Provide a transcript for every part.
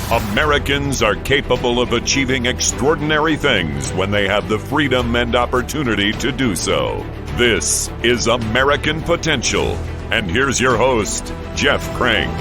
Americans are capable of achieving extraordinary things when they have the freedom and opportunity to do so. This is American Potential. And here's your host, Jeff Crank.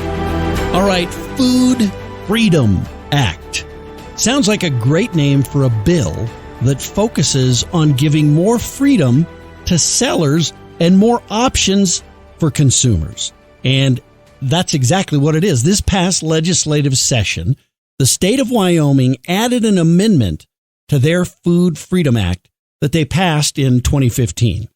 All right, Food Freedom Act. Sounds like a great name for a bill that focuses on giving more freedom to sellers and more options for consumers. And that's exactly what it is. This past legislative session, the state of Wyoming added an amendment to their Food Freedom Act that they passed in 2015.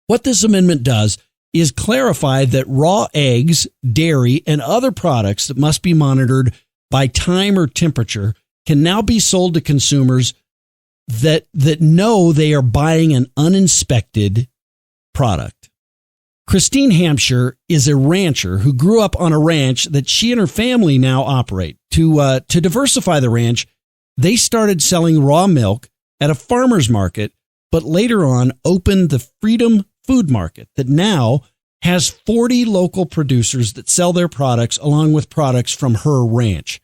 What this amendment does is clarify that raw eggs, dairy, and other products that must be monitored by time or temperature can now be sold to consumers that know they are buying an uninspected product. Christine Hampshire is a rancher who grew up on a ranch that she and her family now operate. To diversify the ranch, they started selling raw milk at a farmer's market, but later on opened the Freedom Food Market that now has 40 local producers that sell their products along with products from her ranch.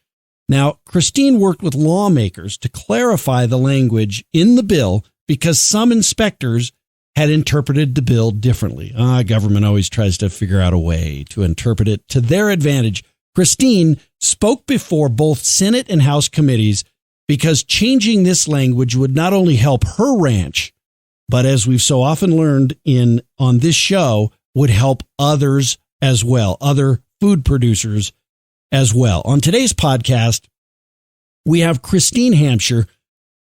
Now, Christine worked with lawmakers to clarify the language in the bill because some inspectors had interpreted the bill differently. Government always tries to figure out a way to interpret it to their advantage. Christine spoke before both Senate and House committees because changing this language would not only help her ranch, but as we've so often learned on this show, would help others as well, other food producers as well. On today's podcast, we have Christine Hampshire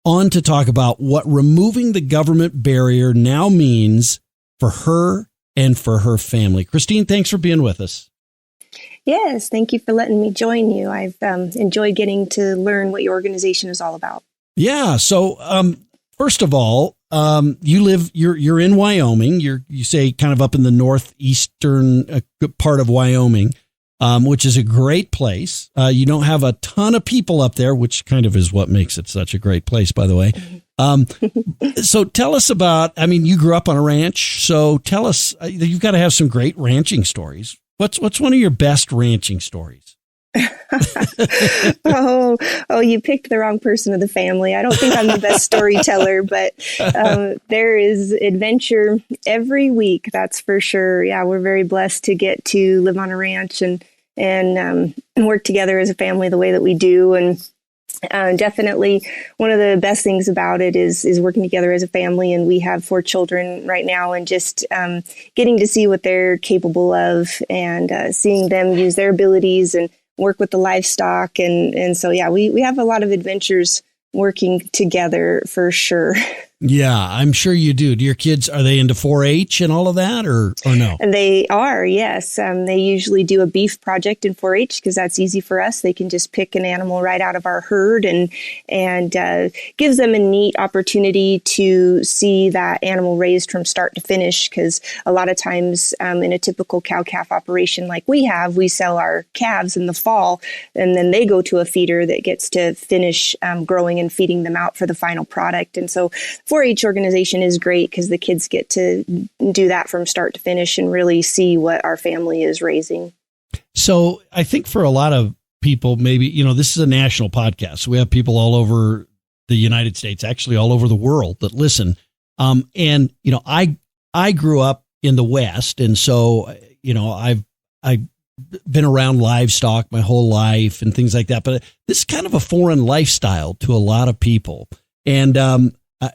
on to talk about what removing the government barrier now means for her and for her family. Christine, thanks for being with us. Yes, thank you for letting me join you. I've enjoyed getting to learn what your organization is all about. Yeah. So, first of all, you're in Wyoming. You say kind of up in the northeastern part of Wyoming, which is a great place. You don't have a ton of people up there, which kind of is what makes it such a great place, by the way. So tell us about, you grew up on a ranch. So tell us, you've got to have some great ranching stories. What's one of your best ranching stories? Oh, you picked the wrong person of the family. I don't think I'm the best storyteller, but there is adventure every week. That's for sure. Yeah, we're very blessed to get to live on a ranch and work together as a family the way that we do. And definitely one of the best things about it is working together as a family. And we have 4 children right now, and just getting to see what they're capable of and seeing them use their abilities and work with the livestock. And so, yeah, we have a lot of adventures working together for sure. Yeah, I'm sure you do. Do your kids, are they into 4-H and all of that or no? And they are, yes. They usually do a beef project in 4-H because that's easy for us. They can just pick an animal right out of our herd and gives them a neat opportunity to see that animal raised from start to finish, because a lot of times in a typical cow-calf operation like we have, we sell our calves in the fall and then they go to a feeder that gets to finish growing and feeding them out for the final product. And so 4-H organization is great because the kids get to do that from start to finish and really see what our family is raising. So I think for a lot of people, maybe, this is a national podcast. So we have people all over the United States, actually all over the world that listen. I grew up in the West. And so, I've been around livestock my whole life and things like that. But this is kind of a foreign lifestyle to a lot of people. And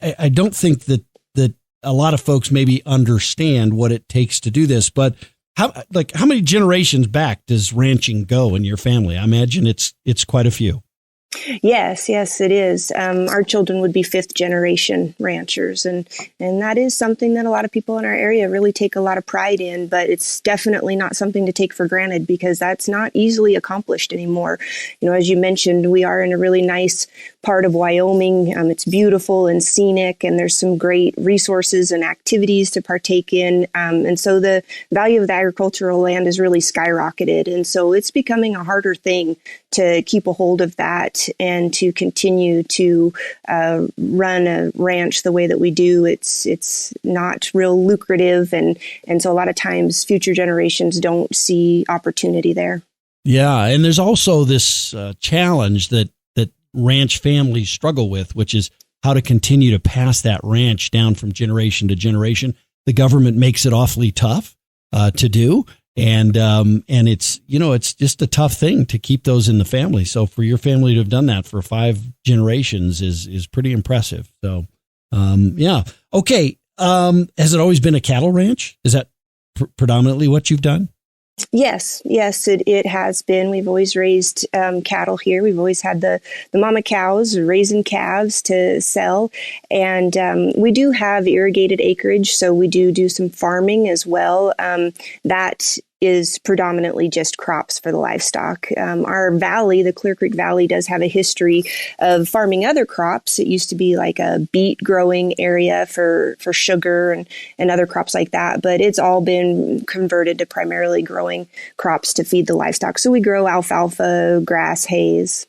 I don't think that a lot of folks maybe understand what it takes to do this, but how many generations back does ranching go in your family? I imagine it's quite a few. Yes, it is. Our children would be 5th generation ranchers, and that is something that a lot of people in our area really take a lot of pride in, but it's definitely not something to take for granted because that's not easily accomplished anymore. As you mentioned, we are in a really nice part of Wyoming. It's beautiful and scenic, and there's some great resources and activities to partake in. And so the value of the agricultural land is really skyrocketed. And so it's becoming a harder thing to keep a hold of that and to continue to run a ranch the way that we do. It's not real lucrative. And so a lot of times future generations don't see opportunity there. Yeah, and there's also this challenge that ranch families struggle with, which is how to continue to pass that ranch down from generation to generation. The government makes it awfully tough to do, and it's it's just a tough thing to keep those in the family. So for your family to have done that for 5 generations is pretty impressive. So yeah, okay. Has it always been a cattle ranch? Is that predominantly what you've done? Yes, it has been. We've always raised cattle here. We've always had the mama cows raising calves to sell. And we do have irrigated acreage, so we do some farming as well. That is predominantly just crops for the livestock. Our valley, the Clear Creek Valley, does have a history of farming other crops. It used to be like a beet growing area for sugar and other crops like that, but it's all been converted to primarily growing crops to feed the livestock. So we grow alfalfa, grass, hays.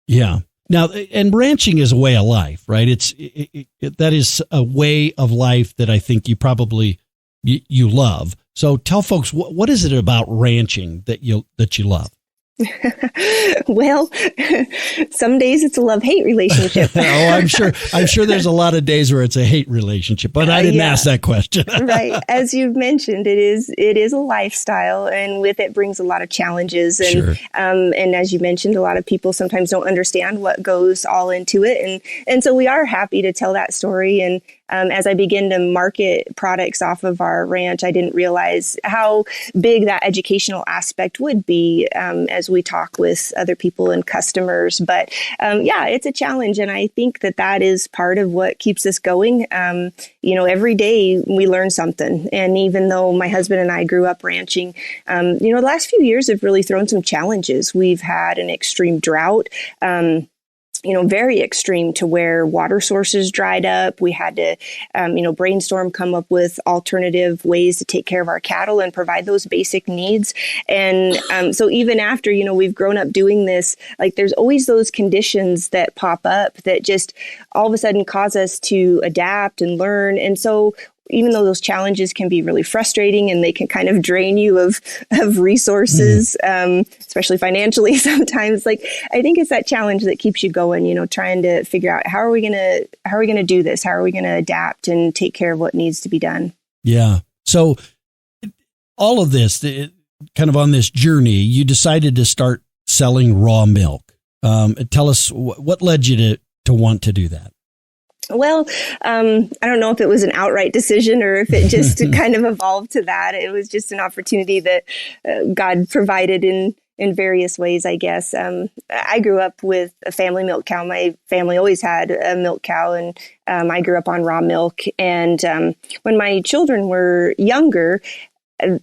Yeah. Now, and ranching is a way of life, right? That is a way of life that I think you probably you love. So tell folks, what is it about ranching that you love? Well, some days it's a love-hate relationship. I'm sure there's a lot of days where it's a hate relationship, but I didn't ask that question. Right. As you've mentioned, it is a lifestyle, and with it brings a lot of challenges. And, sure. And as you mentioned, a lot of people sometimes don't understand what goes all into it. And so we are happy to tell that story. And as I begin to market products off of our ranch, I didn't realize how big that educational aspect would be as we talk with other people and customers. But yeah, it's a challenge. And I think that is part of what keeps us going. Every day we learn something. And even though my husband and I grew up ranching, the last few years have really thrown some challenges. We've had an extreme drought. Very extreme, to where water sources dried up. We had to, brainstorm, come up with alternative ways to take care of our cattle and provide those basic needs. And so even after, we've grown up doing this, like there's always those conditions that pop up that just all of a sudden cause us to adapt and learn. And so even though those challenges can be really frustrating and they can kind of drain you of resources, especially financially sometimes, like I think it's that challenge that keeps you going, trying to figure out how are we going to do this? How are we going to adapt and take care of what needs to be done? Yeah. So all of this, kind of on this journey, you decided to start selling raw milk. Tell us what led you to want to do that? Well, I don't know if it was an outright decision or if it just kind of evolved to that. It was just an opportunity that God provided in various ways, I guess. I grew up with a family milk cow. My family always had a milk cow, and I grew up on raw milk. And when my children were younger,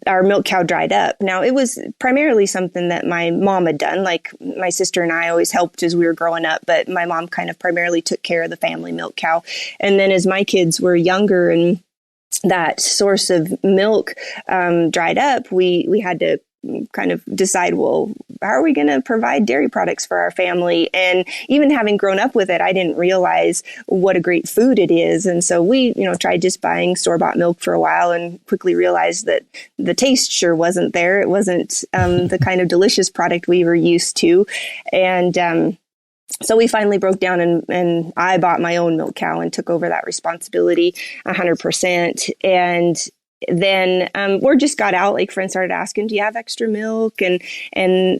our milk cow dried up. Now, it was primarily something that my mom had done. Like my sister and I always helped as we were growing up, but my mom kind of primarily took care of the family milk cow. And then as my kids were younger and that source of milk dried up, we had to kind of decide, well, how are we going to provide dairy products for our family? And even having grown up with it, I didn't realize what a great food it is. And so we, tried just buying store-bought milk for a while and quickly realized that the taste sure wasn't there. It wasn't the kind of delicious product we were used to. And so we finally broke down and I bought my own milk cow and took over that responsibility 100%. And then word just got out, like friends started asking, do you have extra milk? And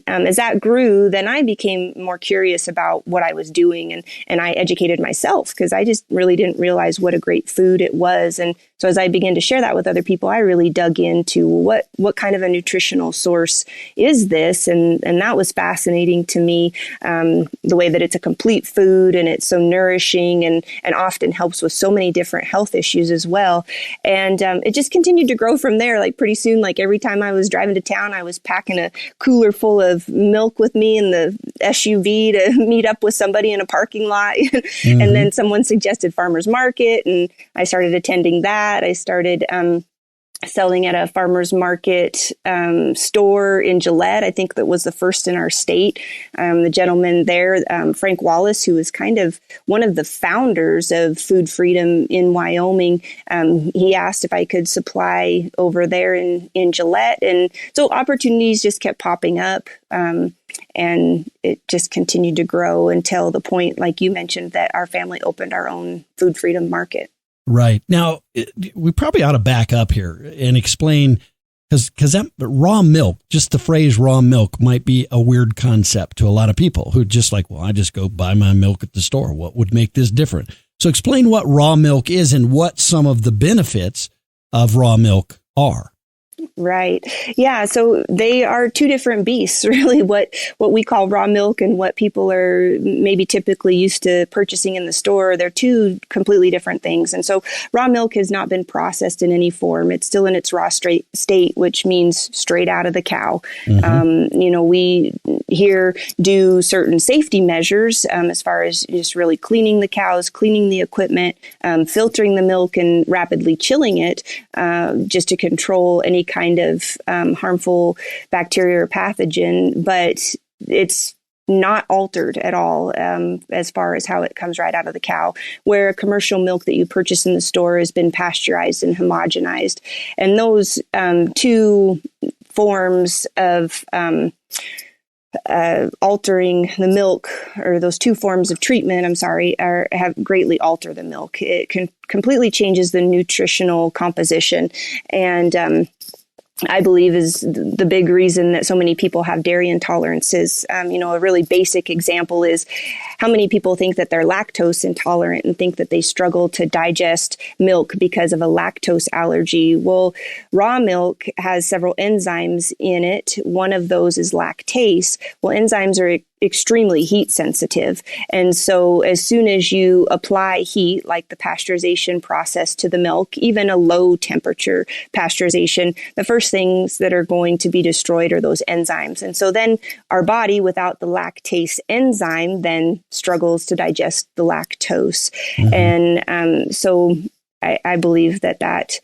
as that grew, then I became more curious about what I was doing, and I educated myself because I just really didn't realize what a great food it was. And so as I began to share that with other people, I really dug into what kind of a nutritional source is this? And that was fascinating to me, the way that it's a complete food and it's so nourishing and often helps with so many different health issues as well. And it just continued to grow from there. Like pretty soon, like every time I was driving to town, I was packing a cooler full of milk with me in the SUV to meet up with somebody in a parking lot. And then someone suggested farmers market, and I started attending that. I started selling at a farmer's market store in Gillette. I think that was the first in our state. The gentleman there, Frank Wallace, who was kind of one of the founders of Food Freedom in Wyoming, he asked if I could supply over there in Gillette. And so opportunities just kept popping up. And it just continued to grow until the point, like you mentioned, that our family opened our own Food Freedom market. Right. Now, we probably ought to back up here and explain, because that raw milk, just the phrase raw milk, might be a weird concept to a lot of people who just like, well, I just go buy my milk at the store. What would make this different? So explain what raw milk is and what some of the benefits of raw milk are. Right. Yeah. So they are two different beasts, really, what we call raw milk and what people are maybe typically used to purchasing in the store. They're two completely different things. And so raw milk has not been processed in any form. It's still in its raw state, which means straight out of the cow. Mm-hmm. We here do certain safety measures as far as just really cleaning the cows, cleaning the equipment, filtering the milk and rapidly chilling it just to control any kind of harmful bacteria or pathogen, but it's not altered at all as far as how it comes right out of the cow, where commercial milk that you purchase in the store has been pasteurized and homogenized. And those two forms of altering the milk, or those two forms of treatment, have greatly altered the milk. It completely changes the nutritional composition, and I believe is the big reason that so many people have dairy intolerances. A really basic example is how many people think that they're lactose intolerant and think that they struggle to digest milk because of a lactose allergy. Well, raw milk has several enzymes in it. One of those is lactase. Well, enzymes are extremely heat sensitive. And so as soon as you apply heat, like the pasteurization process to the milk, even a low temperature pasteurization, the first things that are going to be destroyed are those enzymes. And so then our body, without the lactase enzyme, then struggles to digest the lactose. Mm-hmm. And so I believe that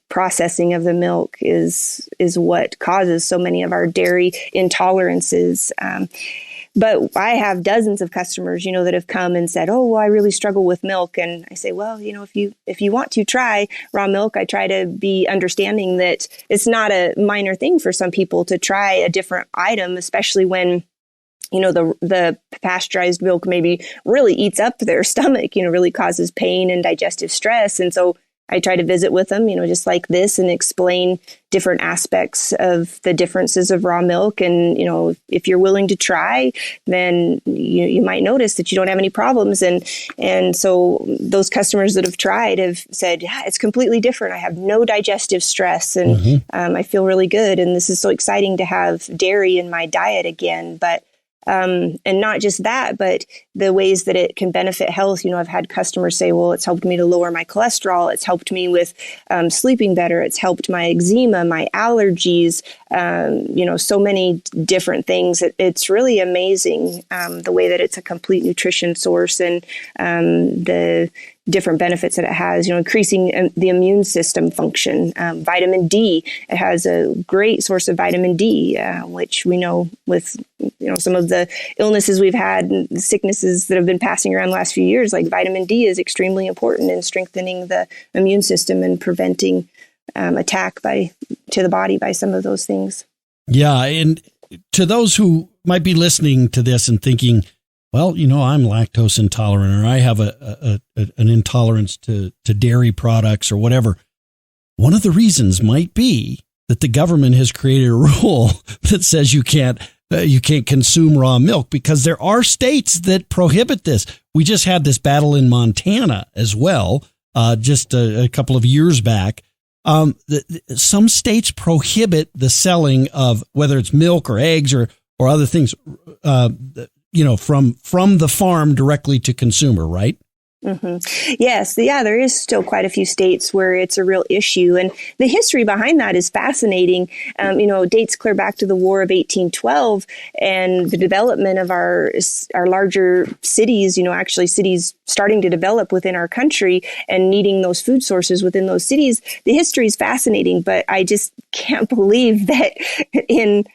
processing of the milk is what causes so many of our dairy intolerances. But I have dozens of customers, that have come and said, "Oh, well, I really struggle with milk." And I say, "Well, if you want to try raw milk," I try to be understanding that it's not a minor thing for some people to try a different item, especially when the pasteurized milk maybe really eats up their stomach, really causes pain and digestive stress. And so I try to visit with them, just like this, and explain different aspects of the differences of raw milk. And, if you're willing to try, then you might notice that you don't have any problems. And so those customers that have tried have said, yeah, it's completely different. I have no digestive stress, and I feel really good. And this is so exciting to have dairy in my diet again. But and not just that, but the ways that it can benefit health. I've had customers say, well, it's helped me to lower my cholesterol. It's helped me with sleeping better. It's helped my eczema, my allergies, so many different things. It's really amazing the way that it's a complete nutrition source, and the different benefits that it has, increasing the immune system function. Vitamin D, it has a great source of vitamin D, which we know with, some of the illnesses we've had and sicknesses that have been passing around the last few years, like vitamin D is extremely important in strengthening the immune system and preventing attack to the body by some of those things. Yeah. And to those who might be listening to this and thinking, well, I'm lactose intolerant, or I have an intolerance to dairy products or whatever. One of the reasons might be that the government has created a rule that says you can't consume raw milk, because there are states that prohibit this. We just had this battle in Montana as well, just a couple of years back. Some states prohibit the selling of whether it's milk or eggs or other things, from the farm directly to consumer, right? Yes, yeah, there is still quite a few states where it's a real issue, and the history behind that is fascinating. Dates clear back to the War of 1812 and the development of our larger cities. Actually, cities starting to develop within our country and needing those food sources within those cities. The history is fascinating, but I just can't believe that in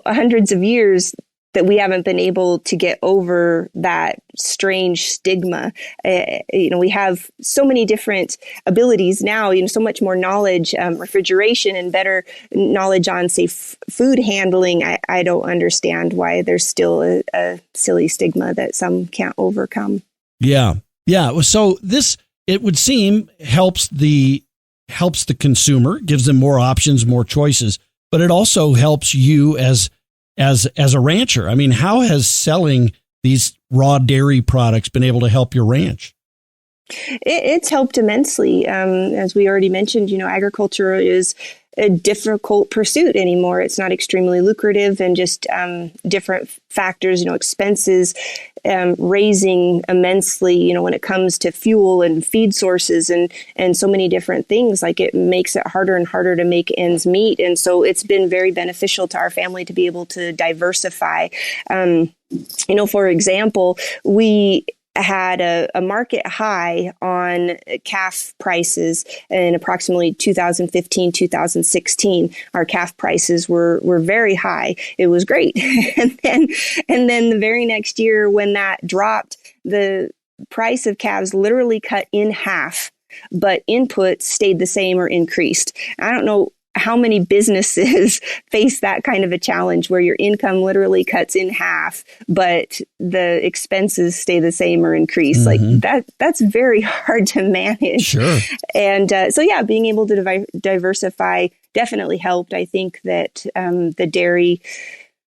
hundreds of years that we haven't been able to get over that strange stigma. We have so many different abilities now, so much more knowledge, refrigeration and better knowledge on, say, food handling. I don't understand why there's still a silly stigma that some can't overcome. Yeah. Yeah. So this, it would seem, helps the consumer, gives them more options, more choices, but it also helps you as a rancher. I mean, how has selling these raw dairy products been able to help your ranch? It's helped immensely. As we already mentioned, agriculture is a difficult pursuit anymore. It's not extremely lucrative, and just different factors, expenses raising immensely, when it comes to fuel and feed sources and so many different things. Like, it makes it harder and harder to make ends meet. And so it's been very beneficial to our family to be able to diversify. For example, we had a market high on calf prices in approximately 2015, 2016. Our calf prices were very high. It was great. and then the very next year, when that dropped, the price of calves literally cut in half, but inputs stayed the same or increased. I don't know how many businesses face that kind of a challenge where your income literally cuts in half, but the expenses stay the same or increase. Like that's very hard to manage. Sure. And being able to diversify definitely helped. I think that the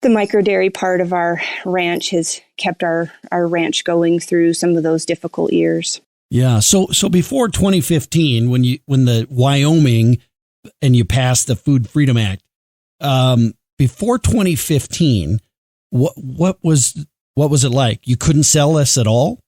micro dairy part of our ranch has kept our ranch going through some of those difficult years. Yeah. So before 2015, when the Wyoming and you passed the Food Freedom Act, before 2015, what was it like? You couldn't sell this at all?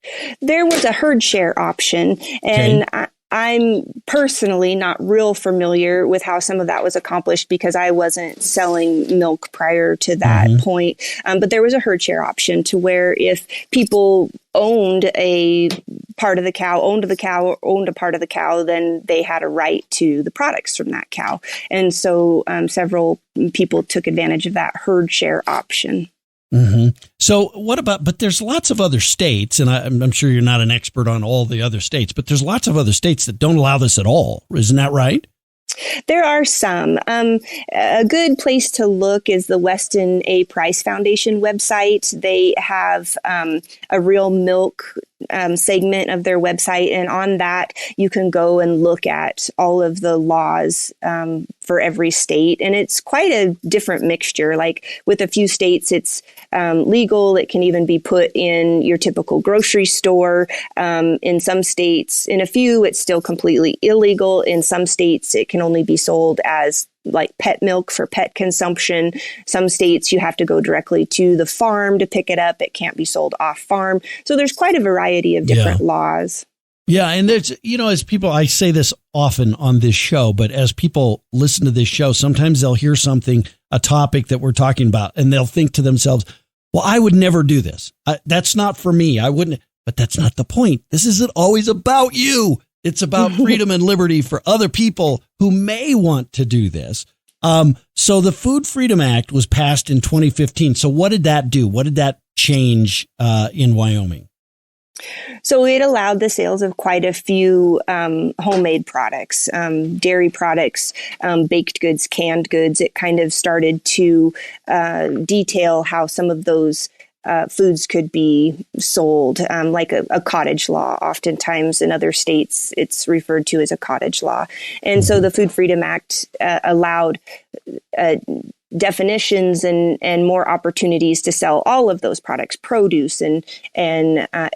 There was a herd share option, and I'm personally not real familiar with how some of that was accomplished because I wasn't selling milk prior to that point. But there was a herd share option to where if people owned a part of the cow, owned a part of the cow, then they had a right to the products from that cow. And so several people took advantage of that herd share option. So but there's lots of other states, and I'm sure you're not an expert on all the other states, but there's lots of other states that don't allow this at all. Isn't that right? There are some. A good place to look is the Weston A. Price Foundation website. They have a real milk segment of their website, and on that you can go and look at all of the laws for every state, and it's quite a different mixture. Like, with a few states it's legal. It can even be put in your typical grocery store. In some states, in a few, it's still completely illegal. In some states, it can only be sold as like pet milk for pet consumption. Some states you have to go directly to the farm to pick it up. It can't be sold off farm. So there's quite a variety of different laws. Yeah. And there's, as people, I say this often on this show, but as people listen to this show, sometimes they'll hear a topic that we're talking about, and they'll think to themselves, well, I would never do this. That's not for me. I wouldn't, but that's not the point. This isn't always about you. It's about freedom and liberty for other people who may want to do this. So the Food Freedom Act was passed in 2015. So what did that do? What did that change in Wyoming? So it allowed the sales of quite a few homemade products, dairy products, baked goods, canned goods. It kind of started to detail how some of those foods could be sold, like a cottage law. Oftentimes in other states, it's referred to as a cottage law. And so the Food Freedom Act allowed definitions and more opportunities to sell all of those products, produce and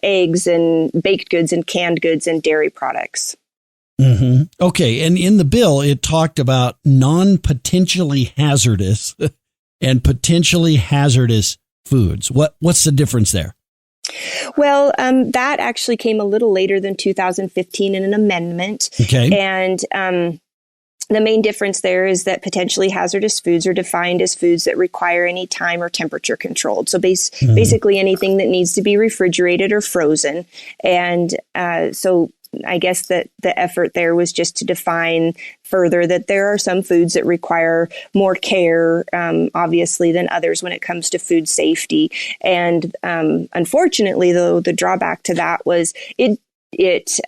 eggs and baked goods and canned goods and dairy products. Okay. And in the bill, it talked about non-potentially hazardous and potentially hazardous foods. What's the difference there? Well, that actually came a little later than 2015 in an amendment. Okay. And the main difference there is that potentially hazardous foods are defined as foods that require any time or temperature controlled. So basically anything that needs to be refrigerated or frozen. And so I guess that the effort there was just to define further that there are some foods that require more care, obviously, than others when it comes to food safety. And unfortunately, though, the drawback to that was it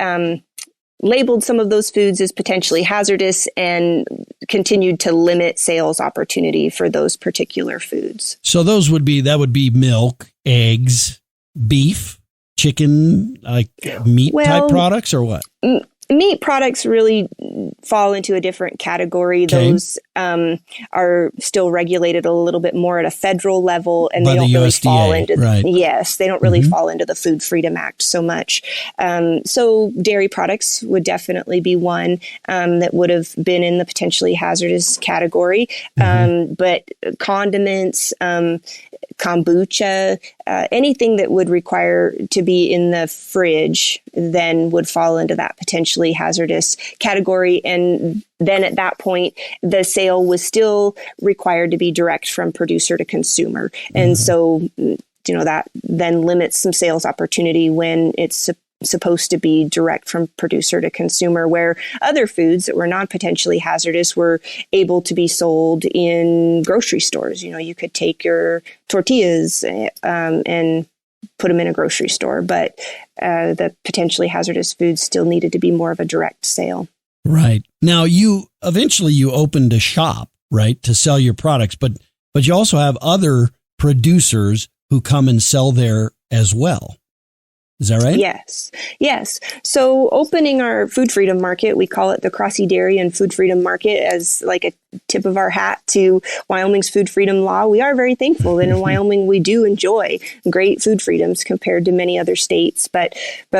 labeled some of those foods as potentially hazardous and continued to limit sales opportunity for those particular foods. So that would be milk, eggs, beef, chicken, like meat type products, or what? Meat products really fall into a different category. Okay. Those are still regulated a little bit more at a federal level, and By they don't the really USDA, fall into right. Yes, they don't really fall into the Food Freedom Act so much. So dairy products would definitely be one that would have been in the potentially hazardous category. But condiments, kombucha, anything that would require to be in the fridge then would fall into that potentially hazardous category. And then at that point, the sale was still required to be direct from producer to consumer. And so, that then limits some sales opportunity when it's supposed to be direct from producer to consumer, where other foods that were non-potentially hazardous were able to be sold in grocery stores. You could take your tortillas and put them in a grocery store, but the potentially hazardous foods still needed to be more of a direct sale. Right. Now, you opened a shop, right, to sell your products, but you also have other producers who come and sell there as well. Is that right? Yes. So opening our Food Freedom Market, we call it the Crossy Dairy and Food Freedom Market, as like a tip of our hat to Wyoming's food freedom law. We are very thankful that in Wyoming we do enjoy great food freedoms compared to many other states. But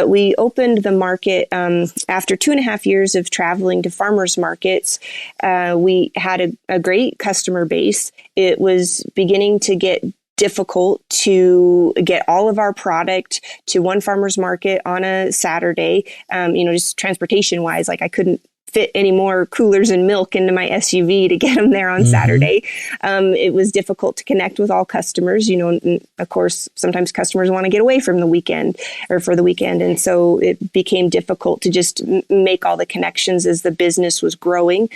we opened the market after 2.5 years of traveling to farmers markets. We had a great customer base. It was beginning to get difficult to get all of our product to one farmer's market on a Saturday. Just transportation wise, like I couldn't fit any more coolers and milk into my SUV to get them there on Saturday. It was difficult to connect with all customers, and of course, sometimes customers want to get away from the weekend or for the weekend. And so it became difficult to just make all the connections as the business was growing.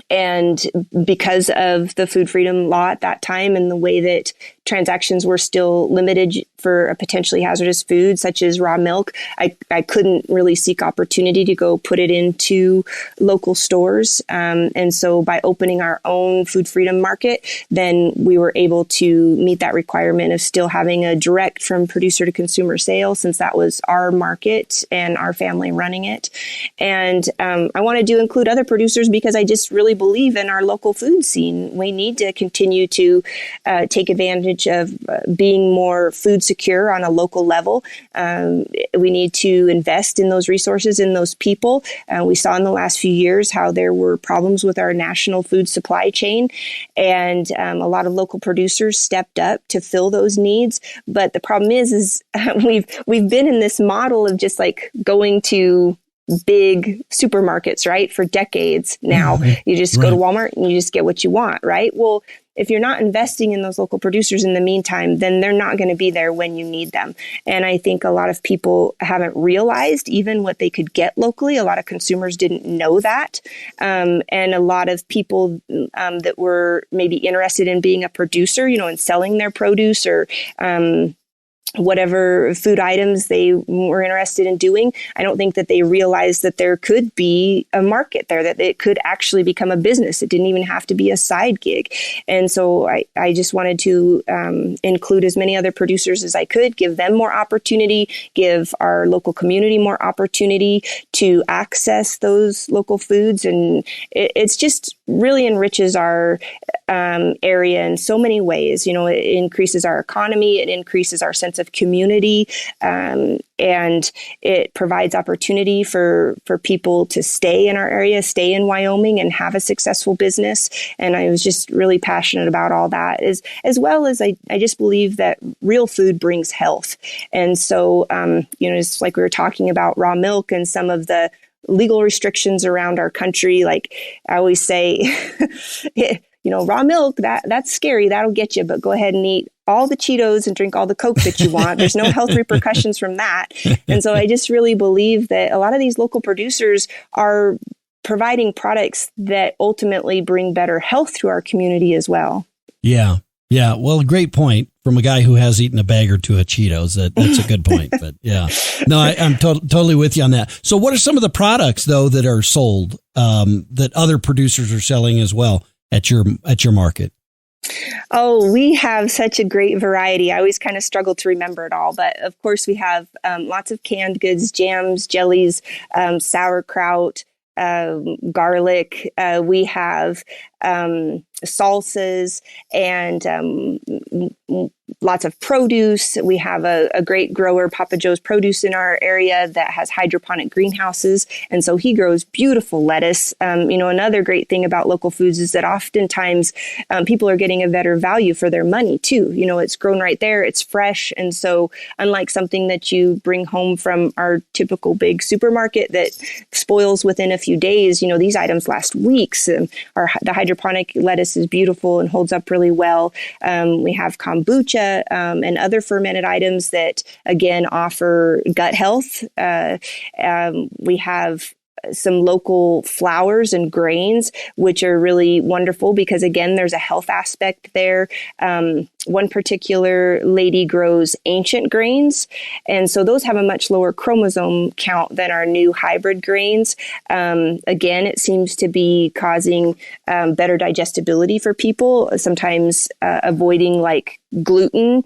And because of the food freedom law at that time and the way that transactions were still limited for a potentially hazardous food such as raw milk, I couldn't really seek opportunity to go put it into local stores. And so by opening our own Food Freedom Market, then we were able to meet that requirement of still having a direct from producer to consumer sale, since that was our market and our family running it. And I wanted to include other producers because I just really believe in our local food scene. We need to continue to take advantage of being more food secure on a local level. We need to invest in those resources, in those people. We saw in the last few years how there were problems with our national food supply chain, and a lot of local producers stepped up to fill those needs. But the problem is we've been in this model of just like going to big supermarkets, right, for decades now. You just go to Walmart and you just get what you want, right? Well, if you're not investing in those local producers in the meantime, then they're not going to be there when you need them. And I think a lot of people haven't realized even what they could get locally. A lot of consumers didn't know that. And a lot of people that were maybe interested in being a producer, and selling their produce or whatever food items they were interested in doing, I don't think that they realized that there could be a market there, that it could actually become a business. It didn't even have to be a side gig. And so I just wanted to include as many other producers as I could, give them more opportunity, give our local community more opportunity to access those local foods. And it's just really enriches our area in so many ways. You know, it increases our economy, it increases our sense of community, and it provides opportunity for people to stay in our area, stay in Wyoming, and have a successful business. And I was just really passionate about all that, as well as I just believe that real food brings health. And so, just like we were talking about raw milk and some of the legal restrictions around our country, like I always say, raw milk, that's scary. That'll get you, but go ahead and eat all the Cheetos and drink all the Coke that you want. There's no health repercussions from that. And so I just really believe that a lot of these local producers are providing products that ultimately bring better health to our community as well. Yeah. Yeah. Well, great point from a guy who has eaten a bag or two of Cheetos. That's a good point. But yeah, no, I'm totally with you on that. So what are some of the products, though, that are sold that other producers are selling as well at your market? Oh, we have such a great variety. I always kind of struggle to remember it all. But of course, we have lots of canned goods, jams, jellies, sauerkraut, garlic. We have salsas and lots of produce. We have a great grower, Papa Joe's Produce, in our area that has hydroponic greenhouses. And so he grows beautiful lettuce. Another great thing about local foods is that oftentimes people are getting a better value for their money too. It's grown right there. It's fresh. And so unlike something that you bring home from our typical big supermarket that spoils within a few days, these items last weeks. The hydroponic lettuce is beautiful and holds up really well. We have kombucha and other fermented items that, again, offer gut health. We have some local flours and grains, which are really wonderful because, again, there's a health aspect there. One particular lady grows ancient grains, and so those have a much lower chromosome count than our new hybrid grains. Again, it seems to be causing better digestibility for people, sometimes avoiding like gluten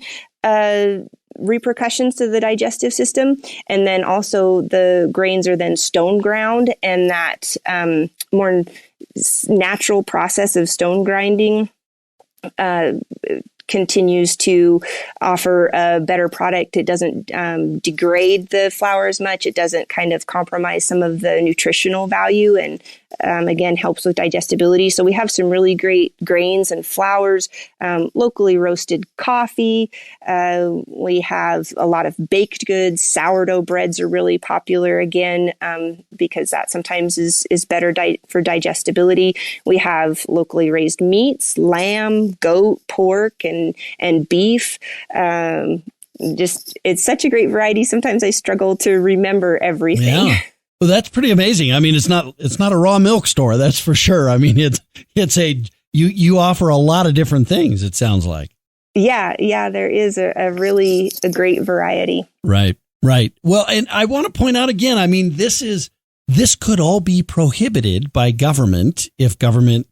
repercussions to the digestive system. And then also the grains are then stone ground, and that more natural process of stone grinding continues to offer a better product. It doesn't degrade the flour as much. It doesn't kind of compromise some of the nutritional value, and again, helps with digestibility. So we have some really great grains and flours, locally roasted coffee. We have a lot of baked goods. Sourdough breads are really popular again, because that sometimes is better for digestibility. We have locally raised meats, lamb, goat, pork, and beef. It's such a great variety. Sometimes I struggle to remember everything. Yeah. Well, that's pretty amazing. I mean, it's not a raw milk store, that's for sure. I mean, you offer a lot of different things, it sounds like. Yeah, there is a really great variety. Right. Well, and I want to point out again, I mean, this could all be prohibited by government if government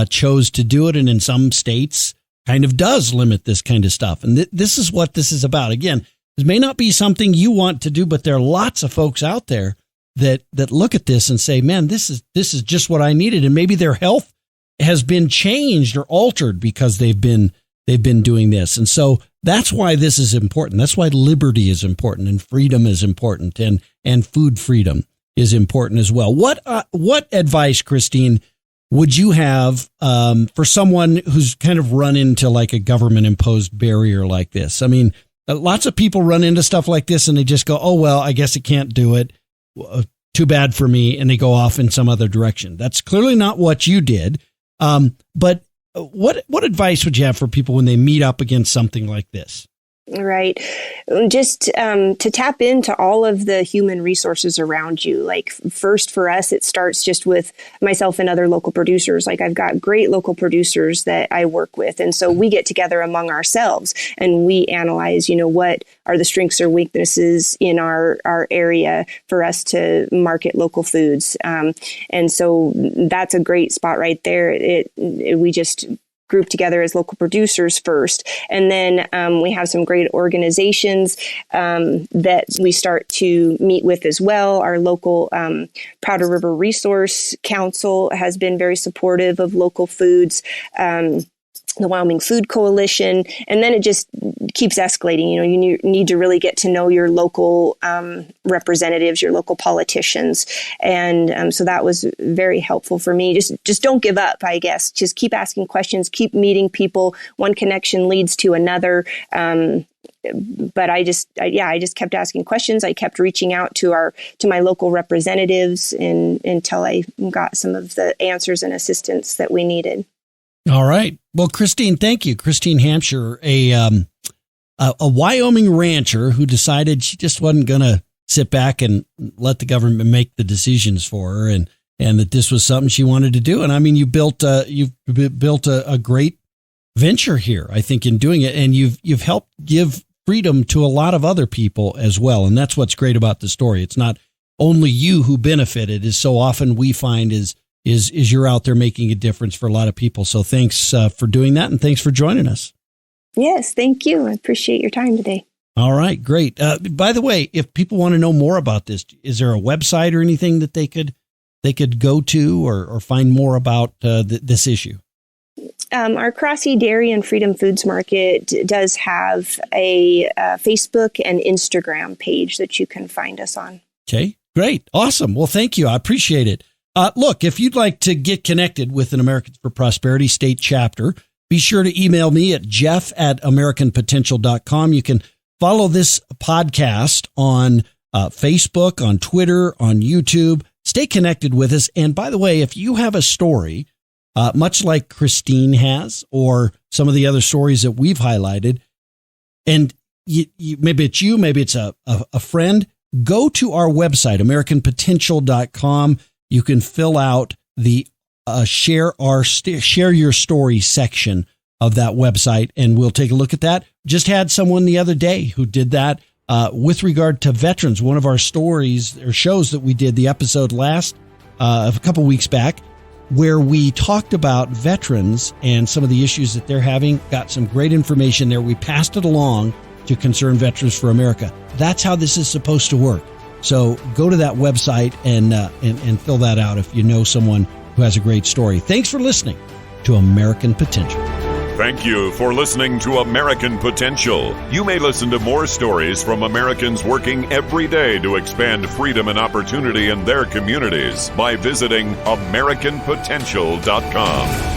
chose to do it, and in some states kind of does limit this kind of stuff. And this is what this is about. Again, this may not be something you want to do, but there are lots of folks out there that look at this and say, man, this is just what I needed. And maybe their health has been changed or altered because they've been doing this. And so that's why this is important. That's why liberty is important, and freedom is important, and food freedom is important as well. What advice, Christine, would you have for someone who's kind of run into like a government imposed barrier like this? I mean, lots of people run into stuff like this and they just go, oh, well, I guess I can't do it. Too bad for me. And they go off in some other direction. That's clearly not what you did. But what advice would you have for people when they meet up against something like this? Right. Just to tap into all of the human resources around you. Like first for us, it starts just with myself and other local producers. Like I've got great local producers that I work with. And so we get together among ourselves and we analyze, what are the strengths or weaknesses in our area for us to market local foods. And so that's a great spot right there. We just group together as local producers first. And then we have some great organizations that we start to meet with as well. Our local Powder River Resource Council has been very supportive of local foods. the Wyoming Food Coalition, and then it just keeps escalating. You know, you need to really get to know your local representatives, your local politicians, and so that was very helpful for me. Just don't give up, I guess. Just keep asking questions, keep meeting people. One connection leads to another. But I just kept asking questions. I kept reaching out to my local representatives until I got some of the answers and assistance that we needed. All right. Well, Christine, thank you. Christine Hampshire, a Wyoming rancher who decided she just wasn't going to sit back and let the government make the decisions for her, and that this was something she wanted to do. And I mean, you've built a great venture here, I think, in doing it, and you've helped give freedom to a lot of other people as well. And that's what's great about the story. It's not only you who benefited, as so often we find is you're out there making a difference for a lot of people. So thanks for doing that, and thanks for joining us. Yes, thank you. I appreciate your time today. All right, great. By the way, if people want to know more about this, is there a website or anything that they could go to or find more about this issue? Our Crossy Dairy and Freedom Foods Market does have a Facebook and Instagram page that you can find us on. Okay, great. Awesome. Well, thank you. I appreciate it. Look, if you'd like to get connected with an Americans for Prosperity state chapter, be sure to email me at jeff@americanpotential.com. You can follow this podcast on Facebook, on Twitter, on YouTube. Stay connected with us. And by the way, if you have a story, much like Christine has, or some of the other stories that we've highlighted, and maybe it's you, maybe it's a friend, go to our website, americanpotential.com. You can fill out the share your story section of that website, and we'll take a look at that. Just had someone the other day who did that with regard to veterans. One of our stories or shows that we did, the episode last a couple weeks back, where we talked about veterans and some of the issues that they're having. Got some great information there. We passed it along to Concerned Veterans for America. That's how this is supposed to work. So go to that website and fill that out if you know someone who has a great story. Thanks for listening to American Potential. Thank you for listening to American Potential. You may listen to more stories from Americans working every day to expand freedom and opportunity in their communities by visiting AmericanPotential.com.